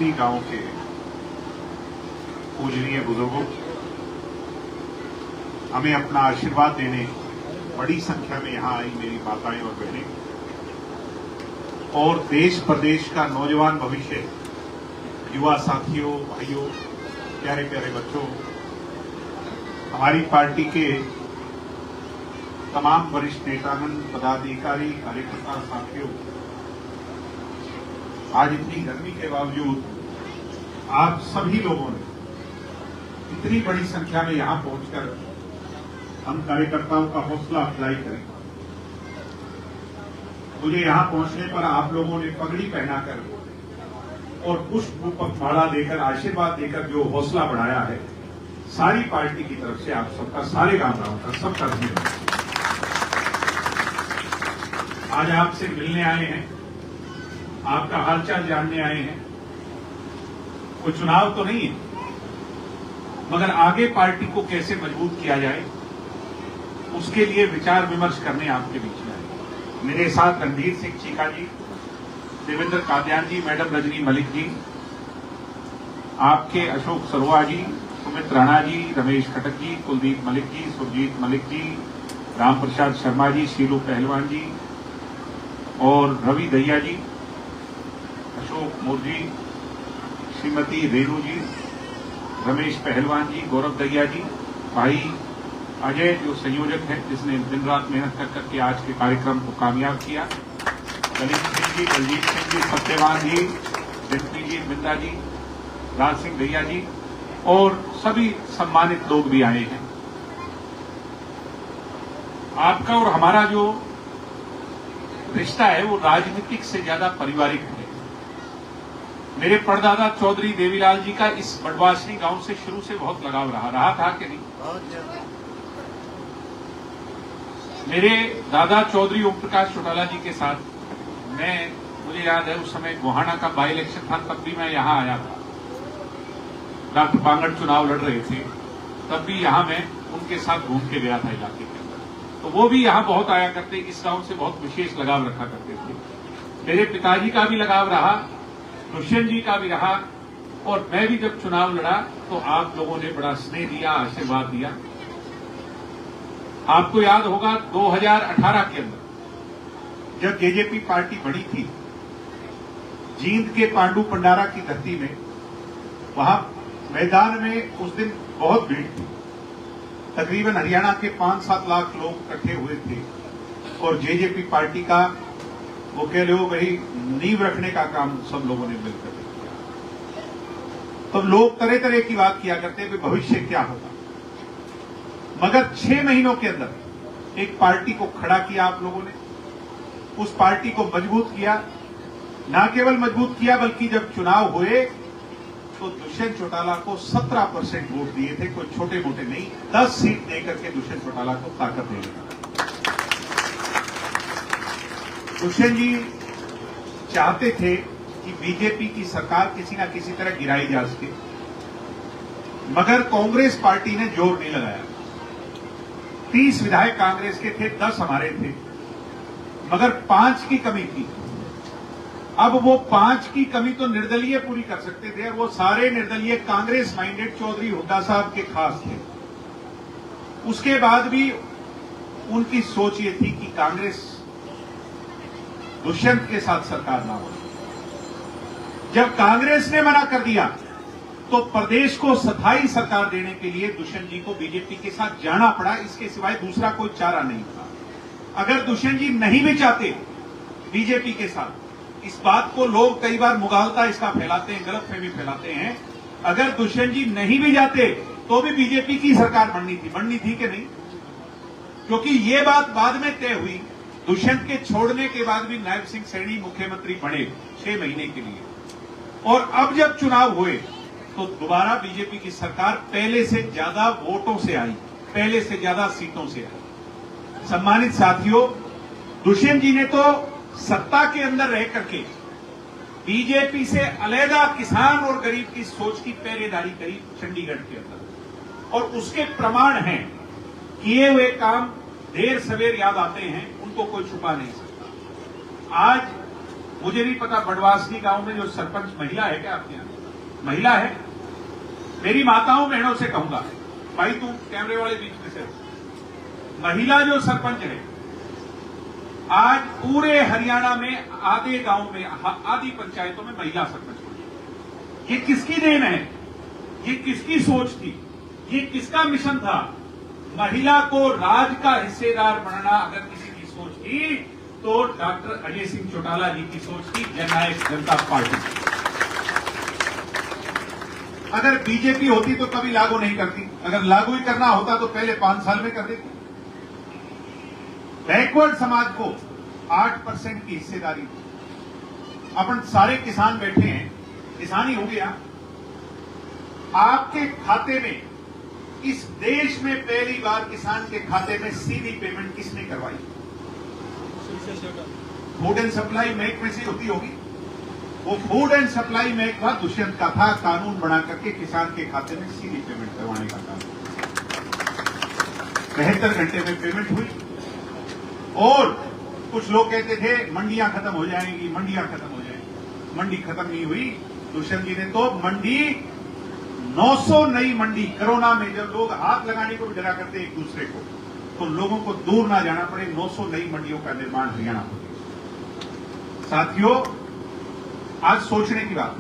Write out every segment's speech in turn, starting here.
बड़वासनी गांव के पूजनीय बुजुर्गों, हमें अपना आशीर्वाद देने बड़ी संख्या में यहां आई मेरी माताएं और बहनें, और देश प्रदेश का नौजवान भविष्य, युवा साथियों, भाइयों, प्यारे प्यारे बच्चों, हमारी पार्टी के तमाम वरिष्ठ नेतागण, पदाधिकारी, कार्यकर्ता साथियों, आज इतनी गर्मी के बावजूद आप सभी लोगों ने इतनी बड़ी संख्या में यहां पहुंचकर हम कार्यकर्ताओं का हौसला अफजाई करें। मुझे यहां पहुंचने पर आप लोगों ने पगड़ी पहनाकर और पुष्प माला देकर, आशीर्वाद देकर जो हौसला बढ़ाया है, सारी पार्टी की तरफ से आप सबका, सारे गांवों का, सबका धन्यवाद। आज आपसे मिलने आए हैं, आपका हालचाल जानने आए हैं। कोई चुनाव तो नहीं है, मगर आगे पार्टी को कैसे मजबूत किया जाए, उसके लिए विचार विमर्श करने आपके बीच में आए। मेरे साथ रणधीर सिंह चीका जी, देवेंद्र कादियान जी, मैडम रजनी मलिक जी, आपके अशोक सरोआ जी, सुमित राणा जी, रमेश खटक जी, कुलदीप मलिक जी, सुरजीत मलिक जी, राम प्रसाद शर्मा जी, शीलू पहलवान जी और रवि दहिया जी, अशोक मुर्जी, श्रीमती रेणु जी, रमेश पहलवान जी, गौरव दहिया जी, भाई अजय जो संयोजक है, जिसने दिन रात मेहनत कर करके आज के कार्यक्रम को कामयाब किया, ललित सिंह जी, बलजीत सिंह जी, सत्यवान जी, डिम्पी जी, बिंदा जी, राज सिंह दहिया जी और सभी सम्मानित लोग भी आए हैं। आपका और हमारा जो रिश्ता है वो राजनीतिक से ज्यादा पारिवारिक है। मेरे परदादा चौधरी देवीलाल जी का इस बड़वासनी गांव से शुरू से बहुत लगाव रहा था कि नहीं? मेरे दादा चौधरी ओम प्रकाश चौटाला जी के साथ मुझे याद है उस समय गोहाना का बाई इलेक्शन था, तब भी मैं यहां आया था। डॉक्टर पांगड़ चुनाव लड़ रहे थे, तब भी यहां मैं उनके साथ घूम के गया था इलाके के अंदर। तो वो भी यहां बहुत आया करते, इस गांव से बहुत विशेष लगाव रखा करते थे। मेरे पिताजी का भी लगाव रहा, दुष्यंत जी का भी रहा, और मैं भी जब चुनाव लड़ा तो आप लोगों ने बड़ा स्नेह दिया, आशीर्वाद दिया। आपको याद होगा 2018 के अंदर जब जेजेपी पार्टी बड़ी थी, जींद के पांडु पंडारा की धरती में, वहां मैदान में उस दिन बहुत भीड़ थी। तकरीबन हरियाणा के 5-7 लाख लोग इकट्ठे हुए थे और जेजेपी पार्टी का वो कह लो भाई नींव रखने का काम सब लोगों ने मिलकर किया। तो लोग तरह तरह की बात किया करते कि भविष्य क्या होगा, मगर 6 महीनों के अंदर एक पार्टी को खड़ा किया आप लोगों ने, उस पार्टी को मजबूत किया। न केवल मजबूत किया बल्कि जब चुनाव हुए तो दुष्यंत चौटाला को 17% वोट दिए थे, कोई छोटे मोटे नहीं, 10 सीट देकर के दुष्यंत चौटाला को ताकत दे दिया। दुष्यंत जी चाहते थे कि बीजेपी की सरकार किसी न किसी तरह गिराई जा सके, मगर कांग्रेस पार्टी ने जोर नहीं लगाया। 30 विधायक कांग्रेस के थे, 10 हमारे थे, मगर 5 की कमी थी। अब वो 5 की कमी तो निर्दलीय पूरी कर सकते थे, और वो सारे निर्दलीय कांग्रेस माइंडेड चौधरी हुड्डा साहब के खास थे। उसके बाद भी उनकी सोच ये थी कि कांग्रेस दुष्यंत के साथ सरकार ना हो। जब कांग्रेस ने मना कर दिया तो प्रदेश को स्थायी सरकार देने के लिए दुष्यंत जी को बीजेपी के साथ जाना पड़ा, इसके सिवाय दूसरा कोई चारा नहीं था। अगर दुष्यंत जी नहीं भी चाहते बीजेपी के साथ, इस बात को लोग कई बार मुगालता इसका फैलाते हैं, गलतफहमी फैलाते हैं, अगर दुष्यंत जी नहीं भी जाते तो भी बीजेपी की सरकार बननी थी कि नहीं? क्योंकि ये बात बाद में तय हुई। दुष्यंत के छोड़ने के बाद भी नायब सिंह सैनी मुख्यमंत्री बने 6 महीने के लिए, और अब जब चुनाव हुए तो दोबारा बीजेपी की सरकार पहले से ज्यादा वोटों से आई, पहले से ज्यादा सीटों से आई। सम्मानित साथियों, दुष्यंत जी ने तो सत्ता के अंदर रह करके बीजेपी से अलग किसान और गरीब की सोच की पहरेदारी करी चंडीगढ़ के अंदर, और उसके प्रमाण हैं। किए हुए काम देर सवेर याद आते हैं, उनको कोई छुपा नहीं सकता। आज मुझे नहीं पता बडवासनी गांव में जो सरपंच महिला है क्या आपके यहाँ? महिला है? मेरी माताओं बहनों से कहूंगा, भाई तुम कैमरे वाले बीच में से, महिला जो सरपंच है, आज पूरे हरियाणा में आधे गांव में, आधी पंचायतों में महिला सरपंच बनी। ये किसकी देन है? ये किसकी सोच थी? ये किसका मिशन था? महिला को राज का हिस्सेदार बनना अगर किसी की सोच थी तो डॉक्टर अजय सिंह चौटाला जी की सोच थी, जननायक जनता पार्टी। अगर बीजेपी होती तो कभी लागू नहीं करती, अगर लागू ही करना होता तो पहले 5 साल में कर देती। बैकवर्ड समाज को 8% की हिस्सेदारी, अपन सारे किसान बैठे हैं, किसान ही हो गया। आपके खाते में, इस देश में पहली बार किसान के खाते में सीधी पेमेंट किसने करवाई? फूड एंड सप्लाई महकमे से होती होगी। वो फूड एंड सप्लाई महकमा दुष्यंत का था, कानून बना करके किसान के खाते में सीधी पेमेंट करवाने का काम। 72 घंटे में पेमेंट हुई। और कुछ लोग कहते थे मंडियां खत्म हो जाएंगी, मंडियां खत्म हो जाएंगी। मंडी खत्म नहीं हुई। दुष्यंत जी ने तो मंडी 900 नई मंडी, कोरोना में जब लोग हाथ लगाने को भी डरा करते एक दूसरे को, तो लोगों को दूर ना जाना पड़े, 900 नई मंडियों का निर्माण हरियाणा हो गया। साथियों, आज सोचने की बात,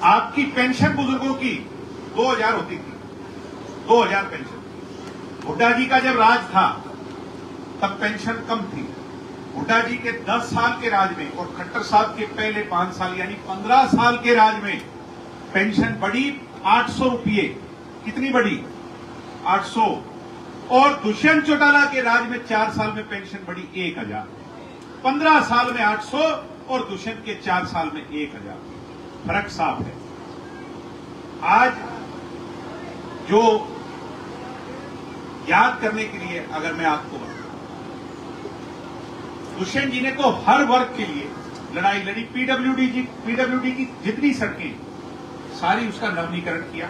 आपकी पेंशन बुजुर्गों की 2000 होती थी, 2000 पेंशन। हुड्डा जी का जब राज था तब पेंशन कम थी। हुड्डा जी के 10 साल के राज में और खट्टर साहब के पहले 5 साल यानी 15 साल के राज में पेंशन बढ़ी 800 रुपये। कितनी बढ़ी? 800। और दुष्यंत चौटाला के राज में 4 साल में पेंशन बढ़ी 1000। 15 साल में 800 और दुष्यंत के 4 साल में 1000। फर्क साफ है। आज जो याद करने के लिए अगर मैं आपको बताऊं, दुष्यंत जी ने तो हर वर्ग के लिए लड़ाई लड़ी। पीडब्ल्यूडी की जितनी सड़कें सारी उसका नवीनीकरण किया।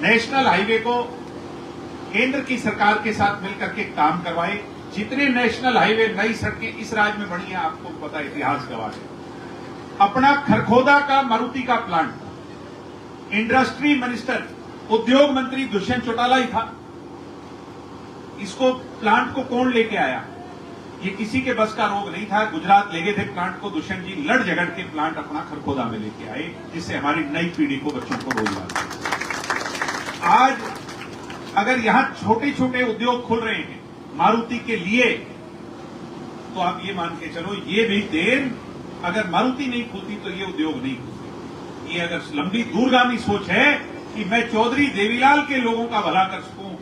नेशनल हाईवे को केंद्र की सरकार के साथ मिलकर के काम करवाए। जितने नेशनल हाईवे, नई सड़कें इस राज्य में बनी है, आपको पता, इतिहास गवाह है। अपना खरखोदा का मारुति का प्लांट, इंडस्ट्री मिनिस्टर, उद्योग मंत्री दुष्यंत चौटाला ही था। इसको प्लांट को कौन लेके आया? ये किसी के बस का रोग नहीं था। गुजरात ले गए थे प्लांट को, दुष्यंत जी लड़ झगड़ के प्लांट अपना खरखोदा में लेके आए, जिससे हमारी नई पीढ़ी को, बच्चों को रोजगार। आज अगर यहां छोटे छोटे उद्योग खुल रहे हैं मारुति के लिए, तो आप ये मान के चलो, ये भी देर, अगर मारुति नहीं खुलती तो ये उद्योग नहीं खुलते। ये अगर लंबी दूरगामी सोच है कि मैं चौधरी देवीलाल के लोगों का भला कर सकूं,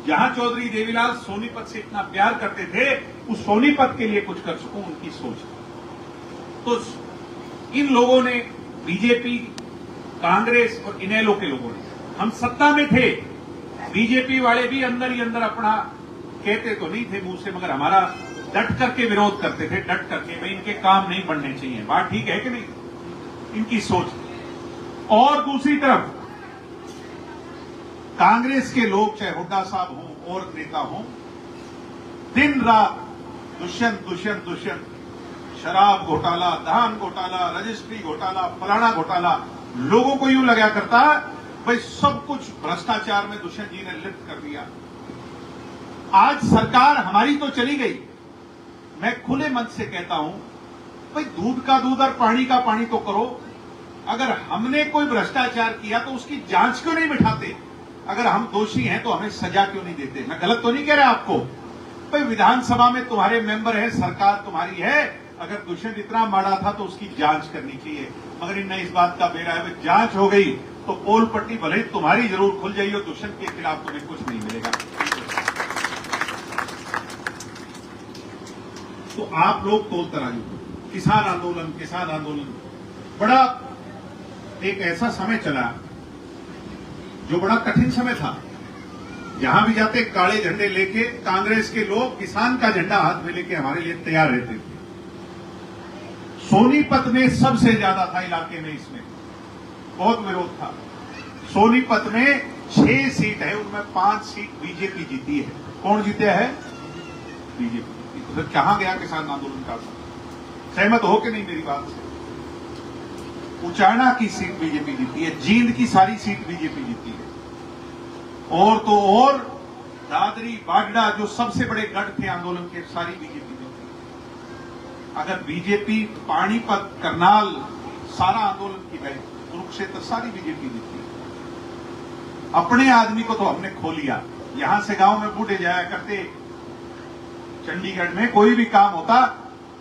जहां चौधरी देवीलाल सोनीपत से इतना प्यार करते थे, उस सोनीपत के लिए कुछ कर सकूं, उनकी सोच। तो इन लोगों ने, बीजेपी, कांग्रेस और इनेलो के लोगों ने, हम सत्ता में थे, बीजेपी वाले भी अंदर ही अंदर अपना कहते तो नहीं थे मुंह से, मगर हमारा डट करके विरोध करते थे, डट करके, भाई इनके काम नहीं बढ़ने चाहिए। बात ठीक है कि नहीं? इनकी सोच। और दूसरी तरफ कांग्रेस के लोग, चाहे हुड्डा साहब हों और नेता हों, दिन रात दुष्यंत दुष्यंत दुष्यंत, शराब घोटाला, धान घोटाला, रजिस्ट्री घोटाला, फलाना घोटाला, लोगों को यूं लगा करता भाई सब कुछ भ्रष्टाचार में दुष्यंत जी ने लिप्त कर दिया। आज सरकार हमारी तो चली गई, मैं खुले मन से कहता हूं, भाई दूध का दूध और पानी का पानी तो करो। अगर हमने कोई भ्रष्टाचार किया तो उसकी जांच क्यों नहीं बिठाते? अगर हम दोषी हैं तो हमें सजा क्यों नहीं देते? मैं गलत तो नहीं कह रहा आपको। भाई विधानसभा में तुम्हारे मेंबर है, सरकार तुम्हारी है, अगर दुष्यंत इतना माड़ा था तो उसकी जांच करनी चाहिए। मगर इनने इस बात का बेरा है, जांच हो गई तो पोल पट्टी भले ही तुम्हारी जरूर खुल जाइए, दुष्यंत के खिलाफ तुम्हें कुछ नहीं मिलेगा। तो आप लोग तोल तराजू, किसान आंदोलन बड़ा एक ऐसा समय चला जो बड़ा कठिन समय था। जहां भी जाते काले झंडे लेके कांग्रेस के लोग किसान का झंडा हाथ में लेके हमारे लिए तैयार रहते थे। सोनीपत में सबसे ज्यादा था इलाके में, इसमें बहुत विरोध था। सोनीपत में 6 सीट है, उनमें 5 सीट बीजेपी जीती है। कौन जीते है? बीजेपी। तो फिर कहां गया किसान आंदोलन का? सहमत हो कि नहीं मेरी बात से? उचाना की सीट बीजेपी जीती है, जींद की सारी सीट बीजेपी जीती है, और तो और दादरी बागड़ा जो सबसे बड़े गढ़ थे आंदोलन के, सारी बीजेपी जीती है। अगर बीजेपी पानीपत, करनाल, सारा आंदोलन की गए, कुरुक्षेत्र, सारी बीजेपी जीती है। अपने आदमी को तो हमने खो लिया। यहां से गांव में बूढ़े जाया करते, चंडीगढ़ में कोई भी काम होता,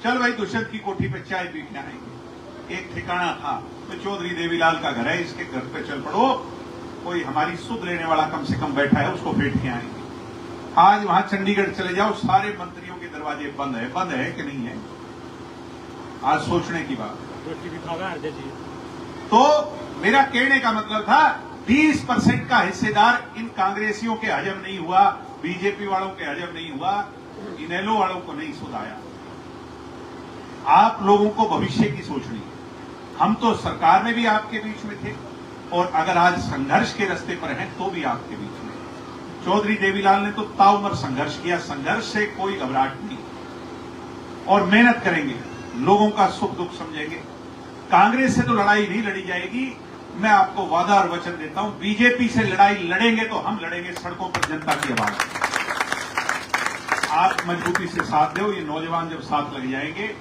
चल भाई दुष्यंत की कोठी पे चाय पीने आएंगे। एक ठिकाना था, तो चौधरी देवीलाल का घर है, इसके घर पे चल पड़ो, कोई हमारी सुध लेने वाला कम से कम बैठा है, उसको फेंट के आएंगे। आज वहां चंडीगढ़ चले जाओ, सारे मंत्रियों के दरवाजे बंद है कि नहीं है? आज सोचने की बात। तो मेरा कहने का मतलब था 20% का हिस्सेदार इन कांग्रेसियों के हजम नहीं हुआ, बीजेपी वालों के हजम नहीं हुआ, इनेलो वालों को नहीं सुधाया। आप लोगों को भविष्य की सोचनी है। हम तो सरकार में भी आपके बीच में थे, और अगर आज संघर्ष के रास्ते पर हैं तो भी आपके बीच में। चौधरी देवीलाल ने तो ताउमर संघर्ष किया, संघर्ष से कोई घबराहट नहीं, और मेहनत करेंगे, लोगों का सुख दुख समझेंगे। कांग्रेस से तो लड़ाई नहीं लड़ी जाएगी। मैं आपको वादा और वचन देता हूं, बीजेपी से लड़ाई लड़ेंगे तो हम लड़ेंगे सड़कों पर जनता की आवाज। आप मजबूती से साथ दो। ये नौजवान जब साथ लग जाएंगे,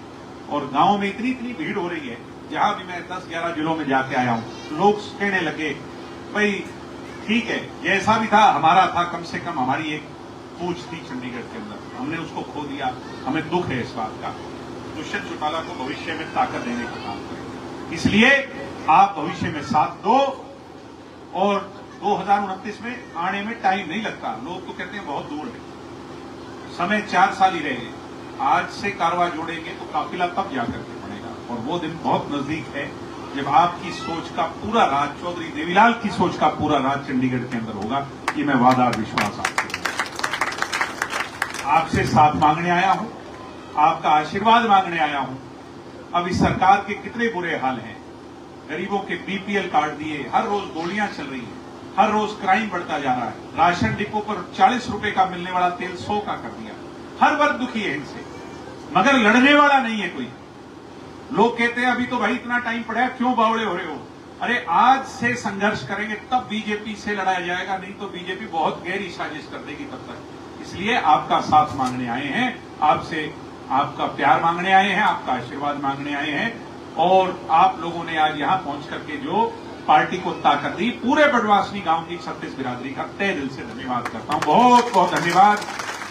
और गांव में इतनी भीड़ हो रही है, जहां भी मैं 10-11 जिलों में जाके आया हूं, लोग कहने लगे भाई ठीक है, जैसा भी था हमारा था, कम से कम हमारी एक पूछ थी चंडीगढ़ के अंदर, हमने उसको खो दिया, हमें दुख है इस बात का। दुष्यंत चौटाला को भविष्य में ताकत देने का काम करें, इसलिए आप भविष्य में साथ दो। और 2029 में आने में टाइम नहीं लगता। लोग तो कहते हैं बहुत दूर है, समय 4 साल ही रहेंगे। आज से कारवा जोड़ेंगे तो काफिला तब जाकर के पड़ेगा, और वो दिन बहुत नजदीक है जब आपकी सोच का पूरा राज, चौधरी देवीलाल की सोच का पूरा राज चंडीगढ़ के अंदर होगा। ये मैं वादा और विश्वास आपसे साथ मांगने आया हूं, आपका आशीर्वाद मांगने आया हूं। अब इस सरकार के कितने बुरे हाल हैं। गरीबों के बीपीएल कार्ड दिए, हर रोज गोलियां चल रही हैं, हर रोज क्राइम बढ़ता जा रहा है। राशन डिपो पर 40 रुपए का मिलने वाला तेल 100 का कर दिया। हर वर्ग दुखी है इनसे, मगर लड़ने वाला नहीं है कोई। लोग कहते हैं अभी तो भाई इतना टाइम पड़ा है, क्यों बावड़े हो रहे हो? अरे आज से संघर्ष करेंगे तब बीजेपी से लड़ाया जाएगा, नहीं तो बीजेपी बहुत गहरी साजिश कर देगी तब तक। इसलिए आपका साथ मांगने आए हैं, आपसे आपका प्यार मांगने आए हैं, आपका आशीर्वाद मांगने आए हैं। और आप लोगों ने आज यहां पहुंच करके जो पार्टी को ताकत दी, पूरे बडवासनी गांव की 36 बिरादरी का तहे दिल से धन्यवाद करता हूं। बहुत बहुत धन्यवाद।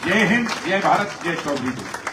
जय हिंद, जय भारत, जय चौधरी।